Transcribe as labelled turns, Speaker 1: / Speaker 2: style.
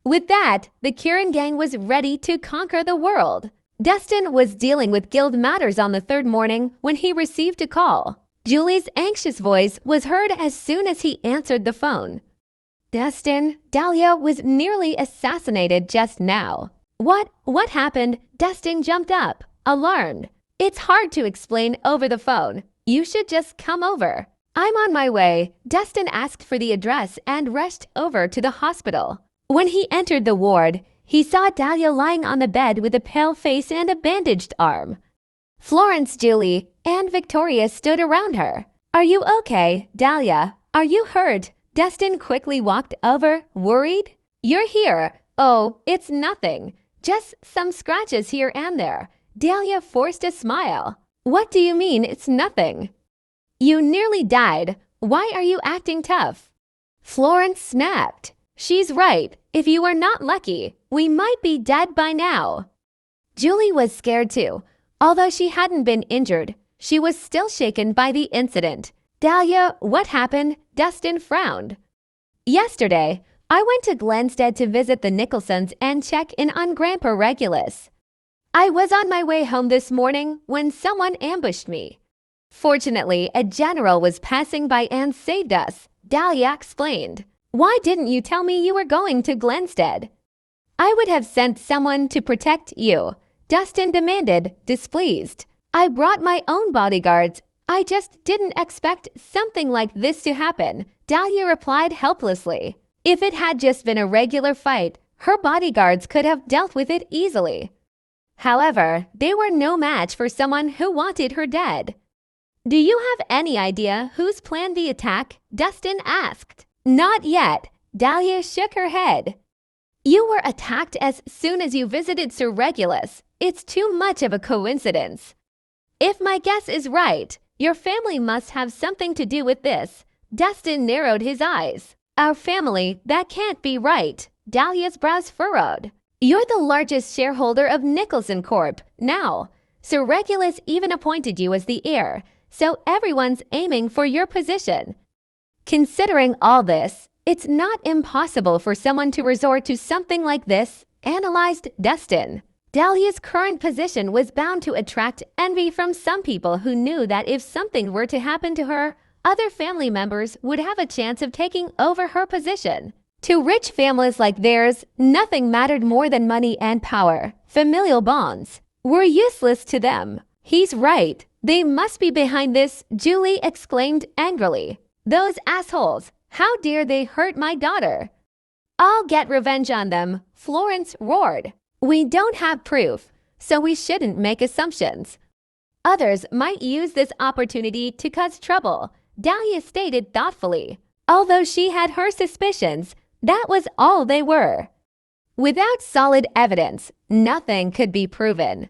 Speaker 1: With that, the Kirrin gang was ready to conquer the world. Dustin was dealing with guild matters on the third morning when he received a call. Julie's anxious voice was heard as soon as he answered the phone. Dustin, Dahlia was nearly assassinated just now. What happened? Dustin jumped up, alarmed. It's hard to explain over the phone. You should just come over. I'm on my way. Dustin asked for the address and rushed over to the hospital. When he entered the ward, he saw Dahlia lying on the bed with a pale face and a bandaged arm. Florence, Julie, and Victoria stood around her. Are you okay, Dahlia? Are you hurt? Dustin quickly walked over, worried. You're here. Oh, it's nothing. Just some scratches here and there. Dahlia forced a smile. What do you mean it's nothing? You nearly died. Why are you acting tough? Florence snapped. She's right. If you were not lucky, we might be dead by now. Julie was scared too. Although she hadn't been injured, she was still shaken by the incident. Dahlia, what happened? Dustin frowned. Yesterday, I went to Glenstead to visit the Nicholsons and check in on Grandpa Regulus. I was on my way home this morning when someone ambushed me. Fortunately, a general was passing by and saved us, Dahlia explained. Why didn't you tell me you were going to Glenstead? I would have sent someone to protect you, Dustin demanded, displeased. I brought my own bodyguards. I just didn't expect something like this to happen, Dahlia replied helplessly. If it had just been a regular fight, her bodyguards could have dealt with it easily. However, they were no match for someone who wanted her dead. Do you have any idea who's planned the attack? Dustin asked. Not yet. Dahlia shook her head. You were attacked as soon as you visited Sir Regulus. It's too much of a coincidence. If my guess is right, your family must have something to do with this. Dustin narrowed his eyes. Our family? That can't be right. Dahlia's brows furrowed. You're the largest shareholder of Nicholson Corp. Now, Sir Regulus even appointed you as the heir, so everyone's aiming for your position. Considering all this, it's not impossible for someone to resort to something like this, analyzed Dustin. Dahlia's current position was bound to attract envy from some people who knew that if something were to happen to her, other family members would have a chance of taking over her position. To rich families like theirs, nothing mattered more than money and power. Familial bonds were useless to them. He's right. They must be behind this, Julie exclaimed angrily. Those assholes! How dare they hurt my daughter? I'll get revenge on them, Florence roared. We don't have proof, so we shouldn't make assumptions. Others might use this opportunity to cause trouble, Dahlia stated thoughtfully. Although she had her suspicions, that was all they were. Without solid evidence, nothing could be proven.